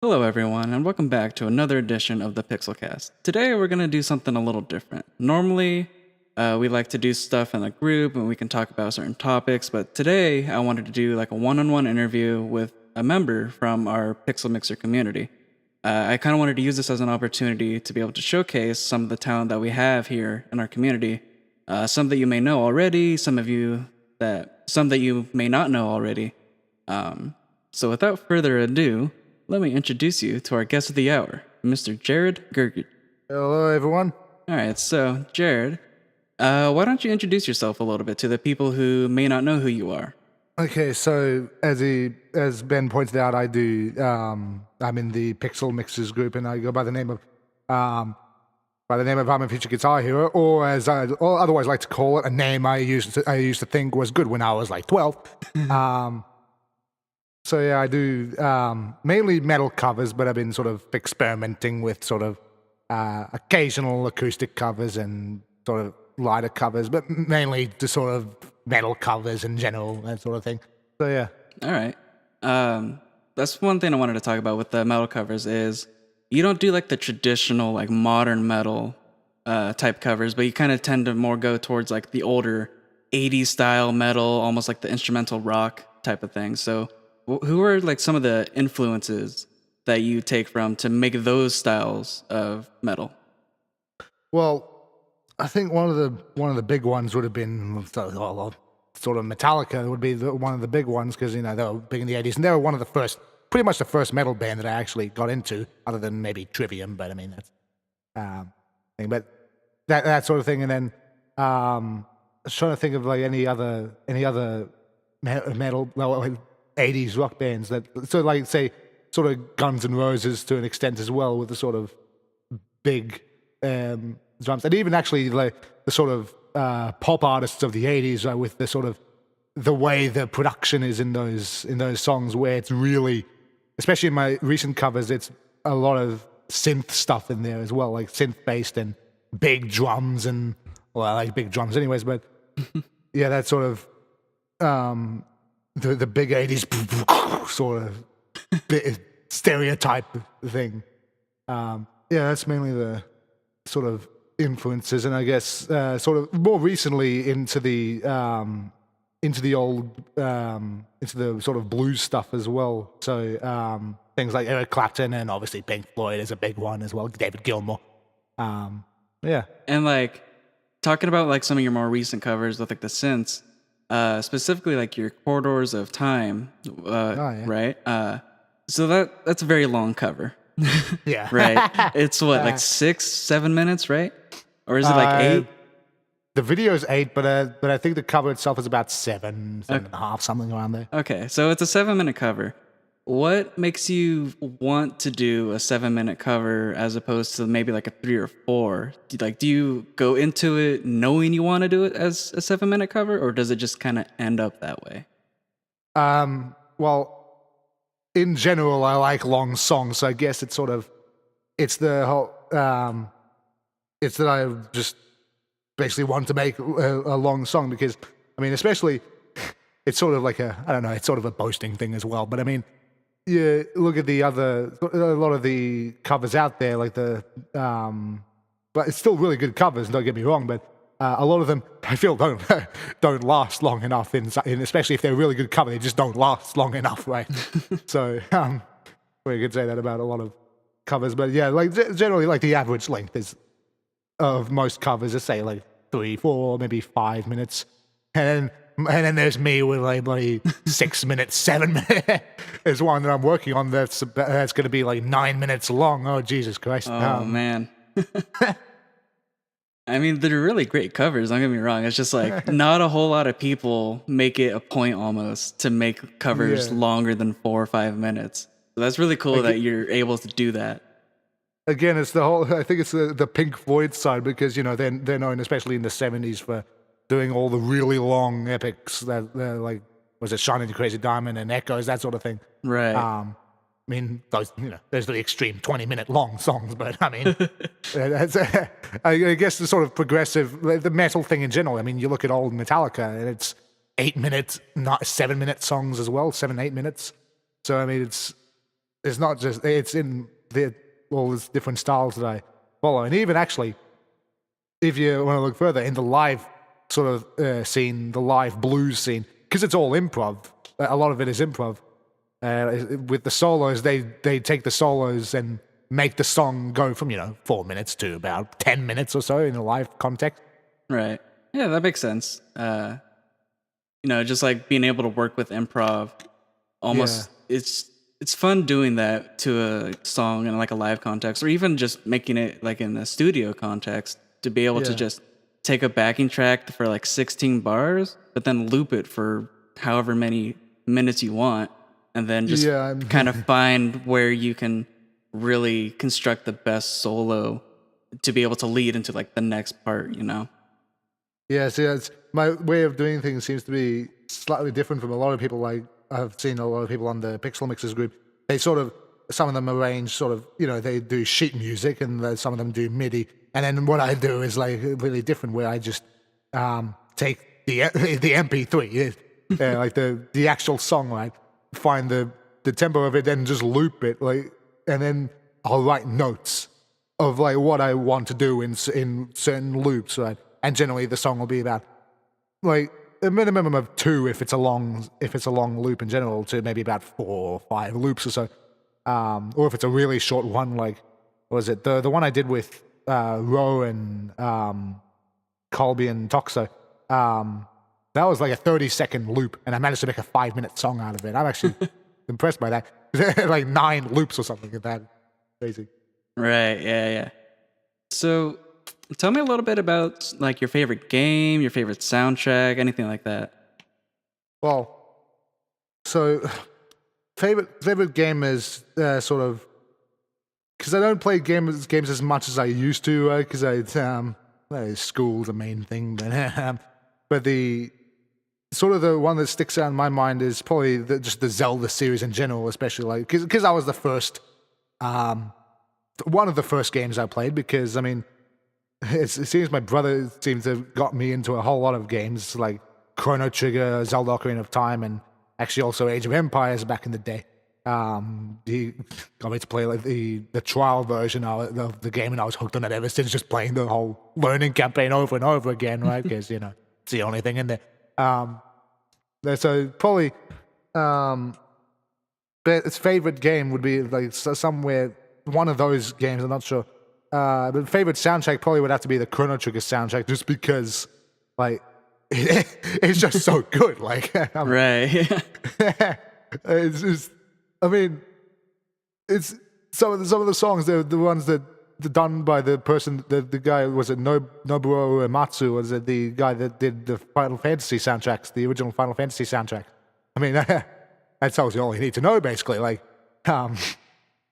Hello, everyone, and welcome back to another edition of the Pixelcast. Today, we're going to do something a little different. Normally, we like to do stuff in a group and we can talk about certain topics, but today, I wanted to do like a one on one interview with a member from our Pixel Mixer community. I kind of wanted to use this as an opportunity to be able to showcase some of the talent that we have here in our community. Some that you may know already, some that you may not know already. So, without further ado, let me introduce you to our guest of the hour, Mr. Jared Gergich. Hello, everyone. All right, so Jared, why don't you introduce yourself a little bit to the people who may not know who you are? Okay, so as Ben pointed out, I'm in the Pixel Mixers group, and I go by the name of I'm a Future Guitar Hero, or as I otherwise like to call it, a name I used to think was good when I was like 12. So yeah, I do mainly metal covers, but I've been sort of experimenting with sort of occasional acoustic covers and sort of lighter covers, but mainly just sort of metal covers in general, that sort of thing. So yeah. All right. That's one thing I wanted to talk about with the metal covers is you don't do like the traditional like modern metal type covers, but you kind of tend to more go towards like the older 80s style metal, almost like the instrumental rock type of thing. So who are like some of the influences that you take from to make those styles of metal? Well, I think one of the big ones would have been sort of Metallica would be one of the big ones because they were big in the 80s, and they were one of the first, pretty much the first metal band that I actually got into, other than maybe Trivium. But I mean that's thing, but that sort of thing. And then I was trying to think of like any other metal, well, like 80s rock bands that, so like say sort of Guns N' Roses to an extent as well, with the sort of big drums, and even actually like the sort of pop artists of the 80s, with the sort of the way the production is in those songs, where it's really, especially in my recent covers, it's a lot of synth stuff in there as well, like synth based and big drums, and well, I like big drums anyways, but yeah, that sort of the big 80s sort of stereotype thing. Yeah, that's mainly the sort of influences, and I guess sort of more recently into the sort of blues stuff as well. So things like Eric Clapton, and obviously Pink Floyd is a big one as well. David Gilmour. Yeah. And like talking about like some of your more recent covers with like the synths, specifically like your Corridors of Time, Yeah. right? So that's a very long cover. Yeah. Right. It's what, like 6-7 minutes, right? Or is it like 8? The video is 8, but I think the cover itself is about 7 and a half, something around there. Okay, so it's a 7-minute cover. What makes you want to do a 7-minute cover as opposed to maybe like a 3 or 4? Do you go into it knowing you want to do it as a 7-minute cover, or does it just kind of end up that way? Well, in general, I like long songs, so I guess it's sort of, it's the whole, it's that I just basically want to make a long song because, I mean, especially, it's sort of like I don't know, it's sort of a boasting thing as well, but I mean, you look at a lot of the covers out there, like but it's still really good covers, don't get me wrong, but a lot of them, I feel, don't last long enough, especially if they're a really good cover, they just don't last long enough, right? So, we could say that about a lot of covers, but yeah, like generally, like the average length is of most covers is say like 3, 4, maybe 5 minutes, and then there's me with like bloody 6 minutes, 7 minutes. There's one that I'm working on that's going to be like 9 minutes long. Oh Jesus Christ! Oh man. I mean, they're really great covers, don't get me wrong. It's just like not a whole lot of people make it a point almost to make covers longer than 4 or 5 minutes. So that's really cool that you're able to do that. Again, it's the whole, I think it's the Pink Floyd side, because they're known, especially in the 70s, for doing all the really long epics that like, was it Shining the Crazy Diamond and Echoes, that sort of thing. Right. I mean, there's the extreme 20-minute long songs, but I mean, I guess the sort of progressive, the metal thing in general. I mean, you look at old Metallica, and it's 8 minutes, not 7-minute songs as well, 7, 8 minutes. So I mean, it's it's not just it's in the all these different styles that I follow, and even actually, if you want to look further in the live sort of scene, the live blues scene, because it's all improv. A lot of it is improv. With the solos, they take the solos and make the song go from 4 minutes to about 10 minutes or so in a live context. Right. Yeah, that makes sense. Just like being able to work with improv, almost it's fun doing that to a song in like a live context, or even just making it like in a studio context to be able to Yeah. just take a backing track for like 16 bars, but then loop it for however many minutes you want, and then just Yeah, kind of find where you can really construct the best solo to be able to lead into like the next part, Yeah, see, that's my way of doing things seems to be slightly different from a lot of people. Like I've seen a lot of people on the Pixel Mixers group. They sort of some of them arrange sort of they do sheet music, and some of them do MIDI. And then what I do is like really different, where I just take the the MP3, like the actual song, right? Find the tempo of it, then just loop it, like, and then I'll write notes of like what I want to do in certain loops, right? And generally the song will be about like a minimum of 2 if it's a long loop in general, to maybe about 4 or 5 loops or so. Or if it's a really short one, like what was it the one I did with Ro and Colby and Toxo, that was like a 30-second loop, and I managed to make a 5-minute song out of it. I'm actually impressed by that. Like 9 loops or something like that. Crazy. Right. Yeah. Yeah. So, tell me a little bit about like your favorite game, your favorite soundtrack, anything like that. Well, so favorite game is sort of, because I don't play games as much as I used to, because school's the main thing, but the sort of the one that sticks out in my mind is probably just the Zelda series in general, especially like because I was the first, one of the first games I played. Because I mean, it seems my brother seems to have got me into a whole lot of games like Chrono Trigger, Zelda Ocarina of Time, and actually also Age of Empires back in the day. He got me to play like the trial version of the game, and I was hooked on it ever since, just playing the whole learning campaign over and over again, right? Because it's the only thing in there. So probably, but its favorite game would be like somewhere one of those games. I'm not sure. But favorite soundtrack probably would have to be the Chrono Trigger soundtrack, just because like it's just so good. Like Right. it's just, I mean, it's some of the songs. They're the ones that are done by the person. The guy, was it Nobuo Uematsu? Was it the guy that did the Final Fantasy soundtracks, the original Final Fantasy soundtrack? I mean, that tells you all you need to know, basically. Like, yeah,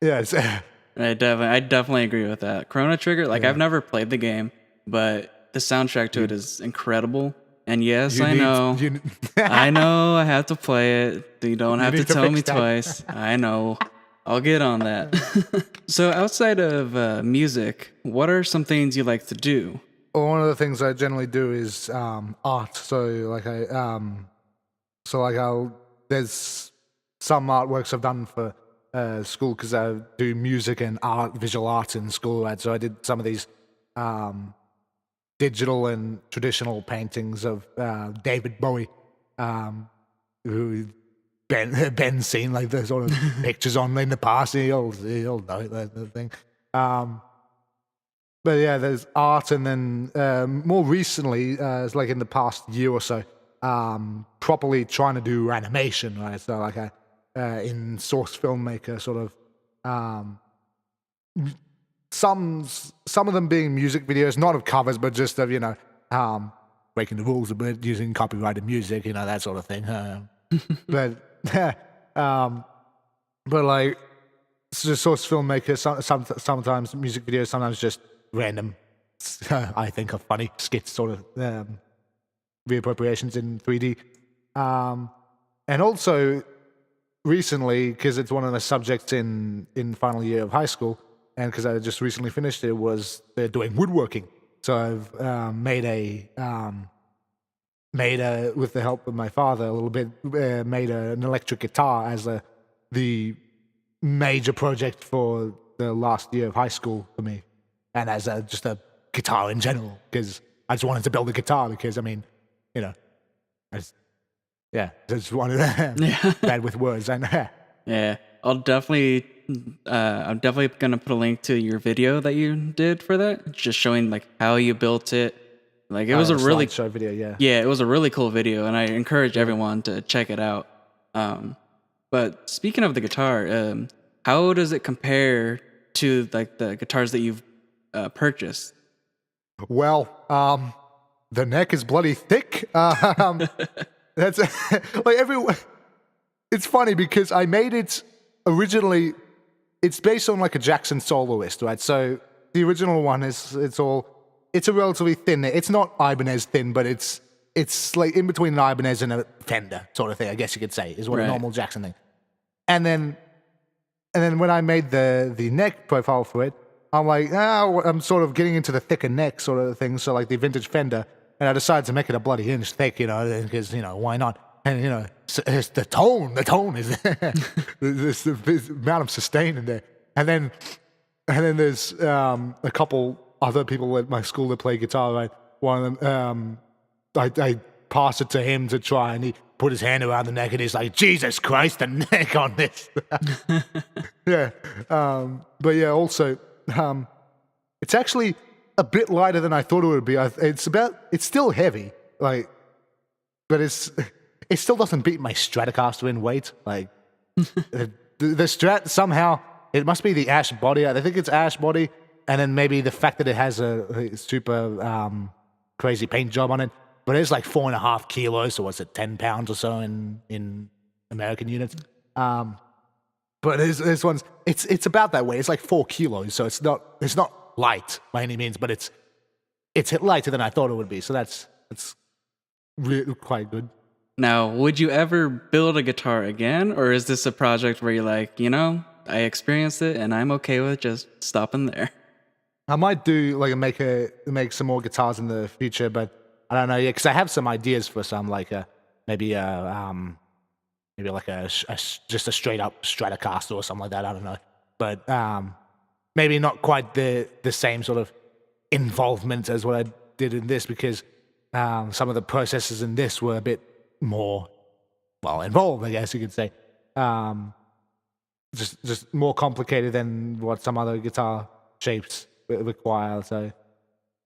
it's, I definitely agree with that. Chrono Trigger, like I've never played the game, but the soundtrack to it is incredible. And yes, I know. I know I have to play it. You don't have to need to tell me fix that. twice. I know. I'll get on that. So outside of music, what are some things you like to do? Well, one of the things I generally do is art. So there's some artworks I've done for school, because I do music and visual arts in school, right? So I did some of these digital and traditional paintings of David Bowie, who Ben's seen like the sort of pictures on in the past. He'll know the thing. But yeah, there's art, and then more recently, it's like in the past year or so, properly trying to do animation, right? So like in Source Filmmaker, sort of some of them being music videos, not of covers, but just of breaking the rules a bit, using copyrighted music, that sort of thing. But but like it's just Source Filmmaker, sometimes music videos, sometimes just random, I think, of funny skits, sort of reappropriations in 3D. And also recently, because it's one of the subjects in final year of high school, and because I just recently finished it, was they're doing woodworking. So I've made with the help of my father a little bit, made an electric guitar as the major project for the last year of high school for me, and as just a guitar in general, because I just wanted to build a guitar because I mean, you know, I just wanted to bad with words and Yeah, I'm definitely gonna put a link to your video that you did for that, just showing like how you built it. Like it was a really slideshow video, yeah, it was a really cool video, and I encourage everyone to check it out. But speaking of the guitar, how does it compare to like the guitars that you've purchased? Well, the neck is bloody thick. That's like everyone. It's funny because I made it originally. It's based on like a Jackson soloist, right? So the original one it's a relatively thin. It's not Ibanez thin, but it's like in between an Ibanez and a Fender sort of thing. I guess you could say is what a normal Jackson thing. And then when I made the neck profile for it, I'm like, I'm sort of getting into the thicker neck sort of thing. So like the vintage Fender, and I decided to make it a bloody inch thick, because why not? And it's the tone is there. There's amount of sustain in there. And then there's a couple other people at my school that play guitar. Right, one of them, I passed it to him to try, and he put his hand around the neck, and he's like, "Jesus Christ, the neck on this." Yeah, but yeah, also, it's actually a bit lighter than I thought it would be. It's still heavy, like, but it still doesn't beat my Stratocaster in weight. Like the Strat somehow, it must be the ash body. I think it's ash body, and then maybe the fact that it has a super crazy paint job on it. But it's like 4.5 kilos, so what's it, 10 pounds or so in American units. But this one's it's about that way. It's like 4 kilos, so it's not light by any means, but it's lighter than I thought it would be. So that's really quite good. Now, would you ever build a guitar again, or is this a project where you're like, I experienced it and I'm okay with just stopping there? I might do like make some more guitars in the future, but I don't know yet because I have some ideas for some like maybe like just a straight up Stratocaster or something like that. I don't know, but maybe not quite the same sort of involvement as what I did in this because some of the processes in this were a bit more involved, I guess you could say. Just more complicated than what some other guitar shapes require. So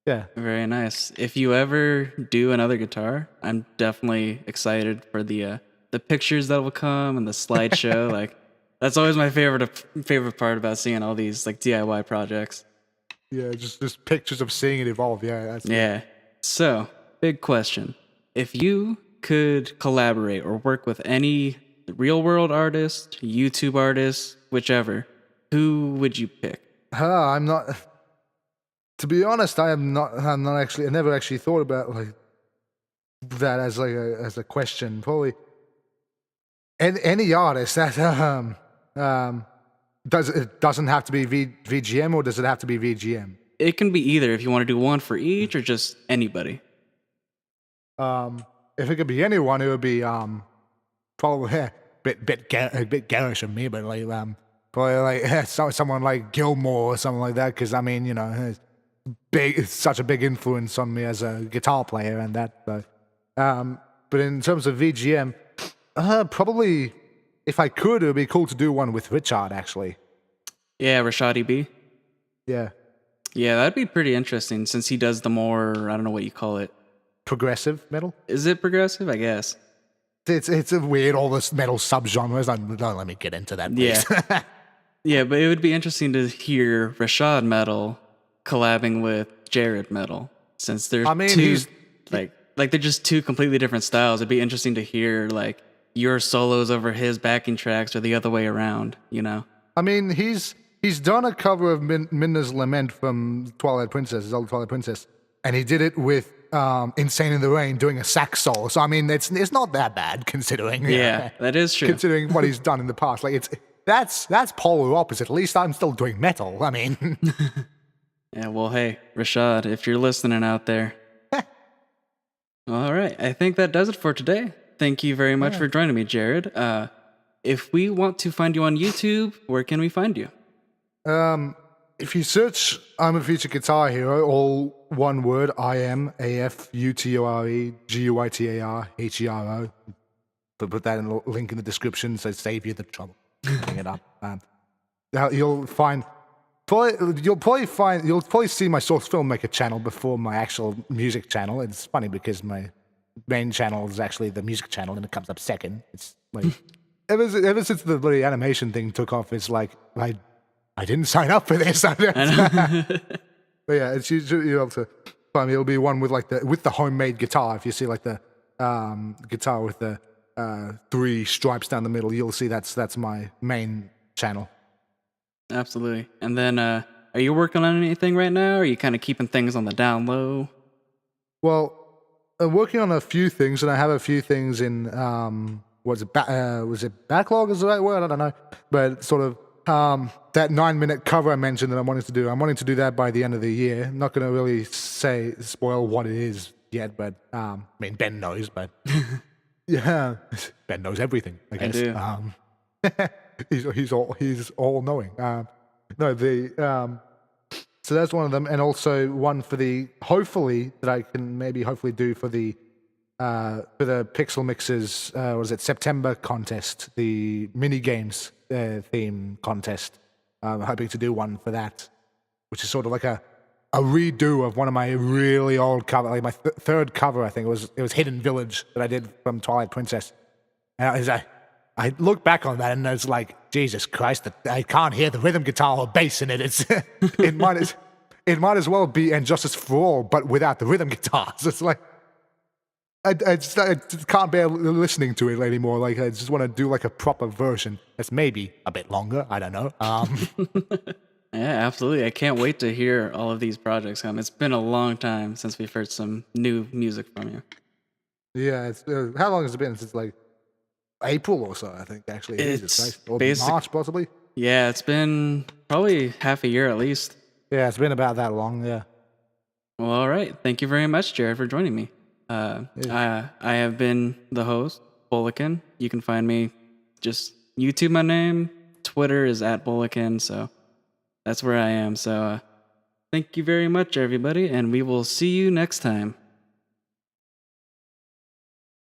yeah, very nice. If you ever do another guitar, I'm definitely excited for the pictures that will come and the slideshow. Like that's always my favorite part about seeing all these like DIY projects. Yeah, just pictures of seeing it evolve. Yeah, yeah. So big question: if you could collaborate or work with any real world artist, YouTube artist, whichever, who would you pick? I'm not. To be honest, I'm not actually. I never actually thought about like that as a question. Probably any artist that doesn't have to be VGM, or does it have to be VGM? It can be either. If you want to do one for each, or just anybody. If it could be anyone, it would be probably a bit garish of me, but like probably like someone like Gilmore or something like that. Because I mean, it's such a big influence on me as a guitar player and that. But in terms of VGM, probably if I could, it would be cool to do one with Richard actually. Yeah, Rashad E.B. Yeah. Yeah, that'd be pretty interesting since he does the more, I don't know what you call it. Progressive metal? Is it progressive? I guess. It's a weird, all this metal subgenres. Don't let me get into that, please. Yeah. Yeah, but it would be interesting to hear Rashad metal collabing with Jared metal since they're they're just two completely different styles. It'd be interesting to hear like your solos over his backing tracks or the other way around, I mean, he's done a cover of Midna's Lament from Twilight Princess, his old Twilight Princess, and he did it with Insane in the Rain doing a sax solo. So I mean, it's not that bad considering. Yeah, that is true. Considering what he's done in the past, like that's polar opposite. At least I'm still doing metal. I mean. Yeah. Well, hey, Rashad, if you're listening out there. All right, I think that does it for today. Thank you very much for joining me, Jared. if we want to find you on YouTube, where can we find you? If you search I'm a Future Guitar Hero, all one word, IMAFUTUREGUITARHERO. Put that in a link in the description, so save you the trouble looking it up. You'll probably see my Source Filmmaker channel before my actual music channel. It's funny because my main channel is actually the music channel, and it comes up second. It's like ever since the bloody animation thing took off, it's like I didn't sign up for this. I know. But yeah, it's usually you'll able to find me. It'll be one with the homemade guitar. If you see like the guitar with the 3 stripes down the middle, you'll see that's my main channel. Absolutely. And then, are you working on anything right now? Or are you kind of keeping things on the down low? Well, I'm working on a few things, and I have a few things in was it backlog is the right word? I don't know, but sort of that 9-minute cover I mentioned that I'm wanting to do. I'm wanting to do that by the end of the year. I'm not going to really spoil what it is yet, but I mean Ben knows, but yeah, Ben knows everything. I guess. do. He's all knowing. So that's one of them, and also one for the hopefully do for the Pixel Mixes September contest, the mini games theme contest. I'm hoping to do one for that, which is sort of like a redo of one of my really old cover, like my third cover. I think it was Hidden Village that I did from Twilight Princess, and I look back on that and it's like, Jesus Christ, I can't hear the rhythm guitar or bass in it. It might as well be And Justice for All, but without the rhythm guitars. It's like I just can't bear listening to it anymore. Like I just want to do like a proper version that's maybe a bit longer. I don't know. Yeah, absolutely. I can't wait to hear all of these projects come. It's been a long time since we've heard some new music from you. Yeah, it's how long has it been? Since like April or so, I think actually. It's or March possibly. Yeah, it's been probably half a year at least. Yeah, it's been about that long. Yeah. Well, all right. Thank you very much, Jared, for joining me. I have been the host, Bolikin. You can find me just YouTube my name. Twitter is @Bolikin, so that's where I am. So thank you very much, everybody, and we will see you next time.